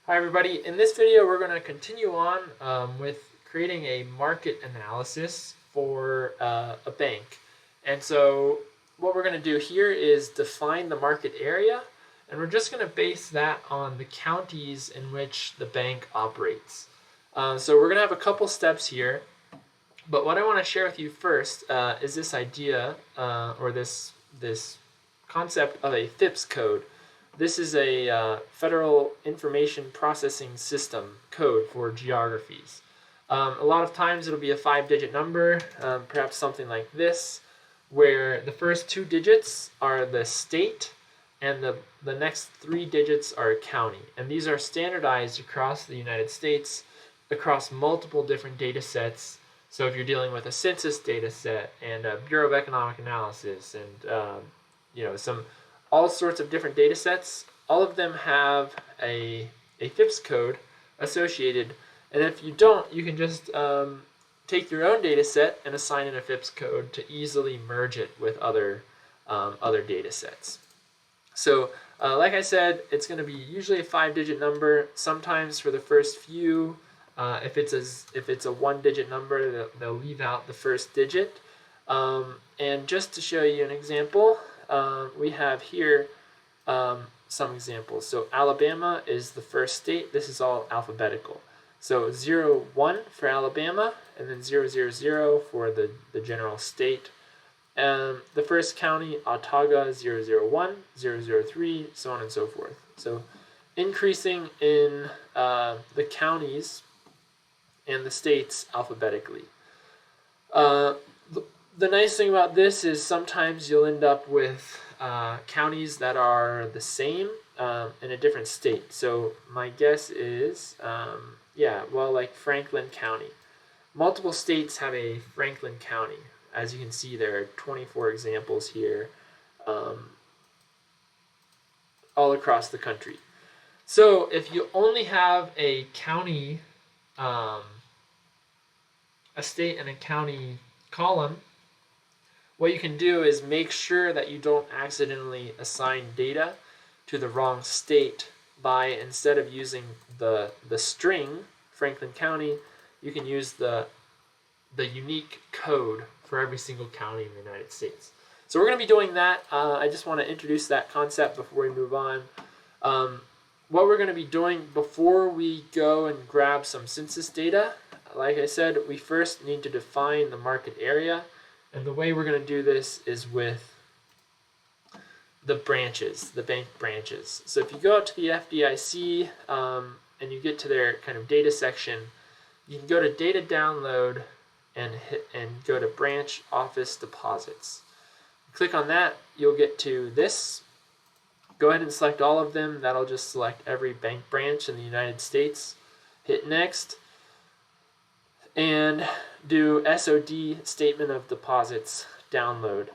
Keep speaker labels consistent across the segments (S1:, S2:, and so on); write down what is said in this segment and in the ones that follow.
S1: Hi everybody, in this video we're going to continue on with creating a market analysis for a bank. And so what we're going to do here is define the market area, and we're just going to base that on the counties in which the bank operates. So we're going to have a couple steps here, but what I want to share with you first is this idea or this concept of a FIPS code. This is a Federal Information Processing System code for geographies. A lot of times it'll be a 5-digit number, perhaps something like this, where the first 2 digits are the state and the next 3 digits are a county. And these are standardized across the United States, across multiple different data sets. So if you're dealing with a census data set and a Bureau of Economic Analysis and all sorts of different data sets, all of them have a FIPS code associated. And if you don't, you can just take your own data set and assign it a FIPS code to easily merge it with other data sets. So like I said, it's going to be usually a 5-digit number. Sometimes for the first few, if it's a 1-digit number, they'll leave out the first digit. And just to show you an example, we have here some examples. So Alabama is the first state. This is all alphabetical. So 0, 1 for Alabama, and then 0, 0, 0 for the general state. The first county, Autauga, 0, 0, 1, 0, 0, 3, so on and so forth. So increasing in the counties and the states alphabetically. The nice thing about this is sometimes you'll end up with counties that are the same in a different state. So my guess is, like Franklin County. Multiple states have a Franklin County. As you can see, there are 24 examples here all across the country. So if you only have a county, a state and a county column, what you can do is make sure that you don't accidentally assign data to the wrong state by, instead of using the string, Franklin County, you can use the unique code for every single county in the United States. So we're going to be doing that. I just want to introduce that concept before we move on. What we're going to be doing before we go and grab some census data, like I said, we first need to define the market area. And the way we're going to do this is with the branches, the bank branches. So if you go out to the FDIC and you get to their kind of data section, you can go to data download and go to branch office deposits. Click on that, you'll get to this. Go ahead and select all of them. That'll just select every bank branch in the United States. Hit next. And do SOD, Statement of Deposits, download.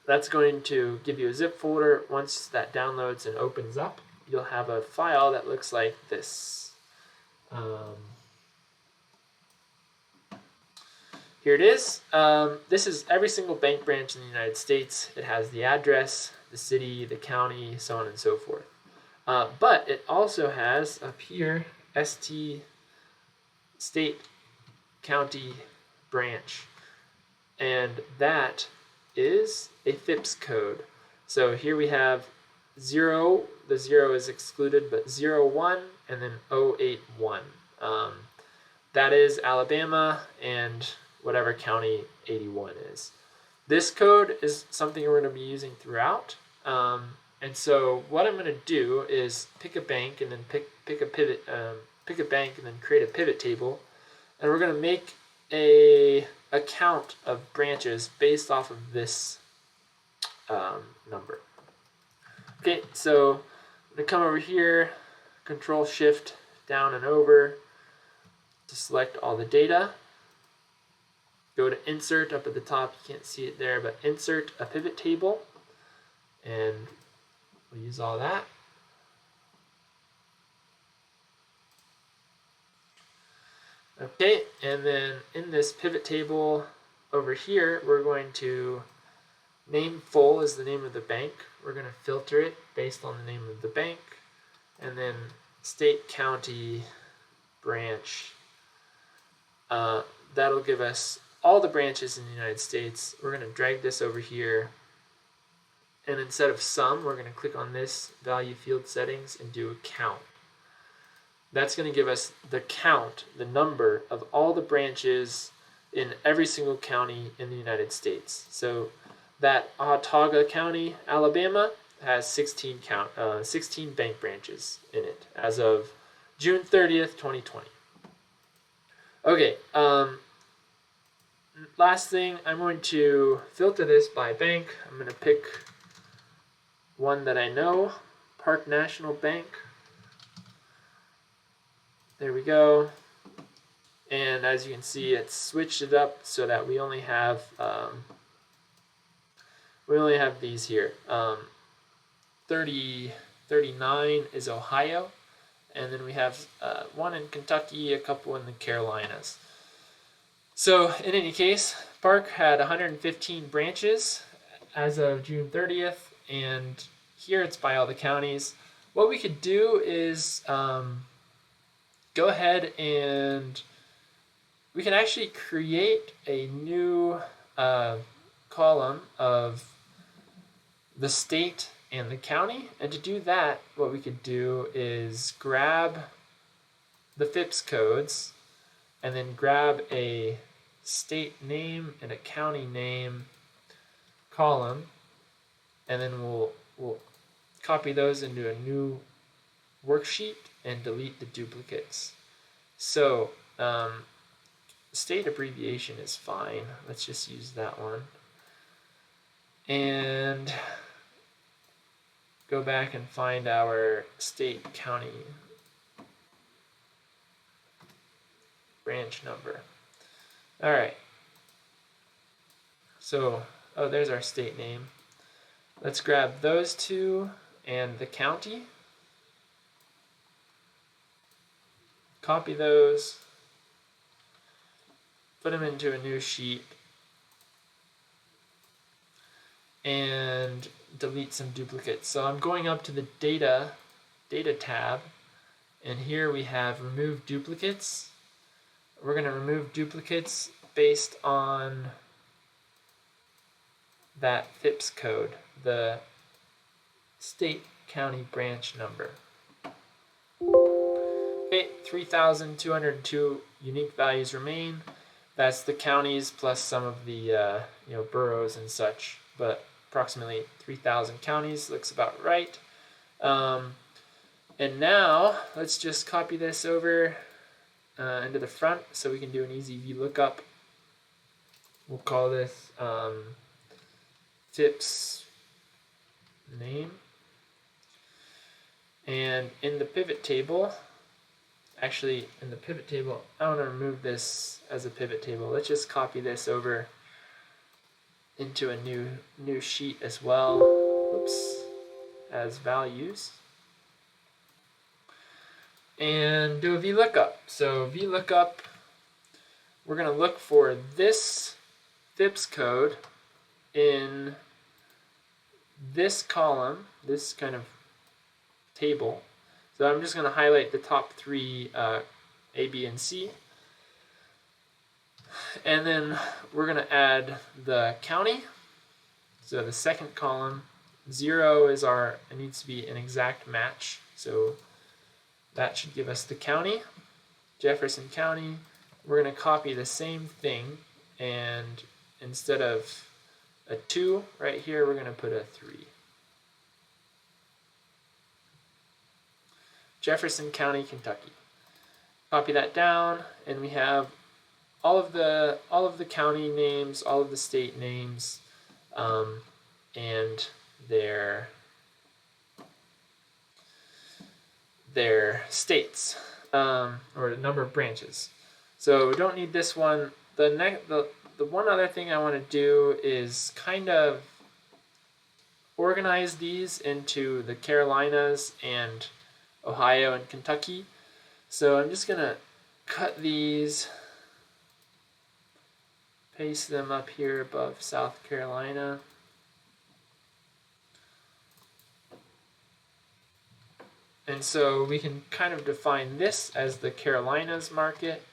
S1: That's going to give you a zip folder. Once that downloads and opens up, you'll have a file that looks like this. Here it is. This is every single bank branch in the United States. It has the address, the city, the county, so on and so forth. But it also has up here, ST, state, county, branch, and that is a FIPS code. So here we have 0, the 0 is excluded, but 01 and then 081. That is Alabama and whatever county 81 is. This code is something we're going to be using throughout. And so what I'm going to do is pick a bank and then pick a bank and then create a pivot table. And we're going to make a count of branches based off of this number. Okay, so I'm going to come over here, Control Shift down and over to select all the data. Go to Insert up at the top. You can't see it there, but Insert a pivot table, and we'll use all that. Okay, and then in this pivot table over here, we're going to name full is the name of the bank. We're going to filter it based on the name of the bank, and then state, county, branch. That'll give us all the branches in the United States. We're going to drag this over here. And instead of sum, we're going to click on this value field settings and do a count. That's going to give us the count, the number of all the branches in every single county in the United States. So that Autauga County, Alabama, has 16 bank branches in it as of June 30th, 2020. Okay, last thing, I'm going to filter this by bank. I'm going to pick one that I know, Park National Bank. There we go. And as you can see, it's switched it up so that we only have these here. 39 is Ohio, and then we have one in Kentucky, a couple in the Carolinas. So in any case, Park had 115 branches as of June 30th, and here it's by all the counties. What we could do is go ahead and we can actually create a new column of the state and the county. And to do that, what we could do is grab the FIPS codes and then grab a state name and a county name column, and then we'll copy those into a new worksheet and delete the duplicates. So state abbreviation is fine. Let's just use that one. And go back and find our state county branch number. All right. So, there's our state name. Let's grab those two and the county. Copy those. Put them into a new sheet. And delete some duplicates. So I'm going up to the data tab, and here we have remove duplicates. We're going to remove duplicates based on that FIPS code, the state county branch number. Okay, 3,202 unique values remain. That's the counties plus some of the boroughs and such, but approximately 3,000 counties looks about right. And now let's just copy this over into the front so we can do an easy VLOOKUP. We'll call this FIPS name. And in the pivot table, I want to remove this as a pivot table. Let's just copy this over into a new sheet as well. Oops, as values. And do a VLOOKUP. So VLOOKUP, we're going to look for this FIPS code in this column, this kind of table. So I'm just going to highlight the top three, A, B, and C. And then we're going to add the county. So the second column, 0 is it needs to be an exact match. So that should give us the county, Jefferson County. We're going to copy the same thing, and instead of a 2 right here, we're going to put a 3. Jefferson County, Kentucky. Copy that down, and we have all of the county names, all of the state names, and their states, or the number of branches. So we don't need this one. The one other thing I want to do is kind of organize these into the Carolinas and Ohio and Kentucky. So I'm just gonna cut these, paste them up here above South Carolina. And so we can kind of define this as the Carolinas market,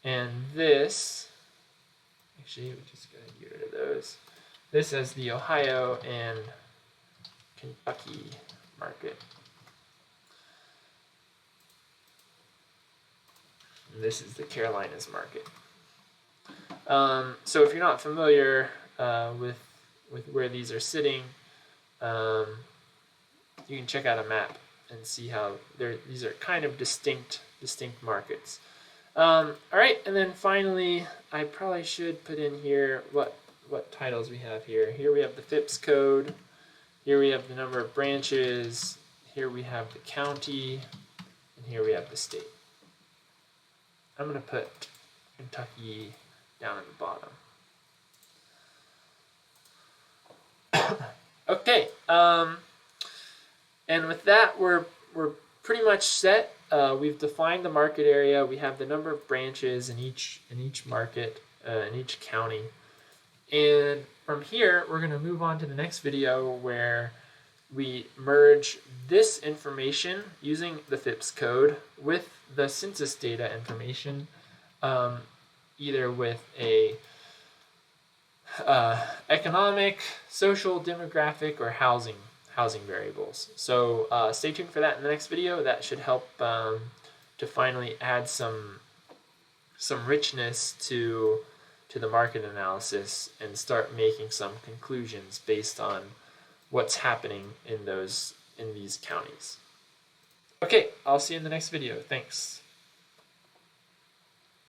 S1: and this, actually we're just going to get rid of those, this as the Ohio and Kentucky market. And this is the Carolinas market. So if you're not familiar with where these are sitting, you can check out a map and see how these are kind of distinct markets. All right, and then finally, I probably should put in here what titles we have here. Here we have the FIPS code. Here we have the number of branches. Here we have the county, and here we have the state. I'm going to put Kentucky down at the bottom. Okay, and with that, we're pretty much set. We've defined the market area. We have the number of branches in each market, in each county. And from here, we're going to move on to the next video where we merge this information using the FIPS code with the census data information, either with a economic, social, demographic, or housing variables. So stay tuned for that in the next video. That should help to finally add some richness to the market analysis and start making some conclusions based on what's happening in these counties. Okay, I'll see you in the next video. Thanks.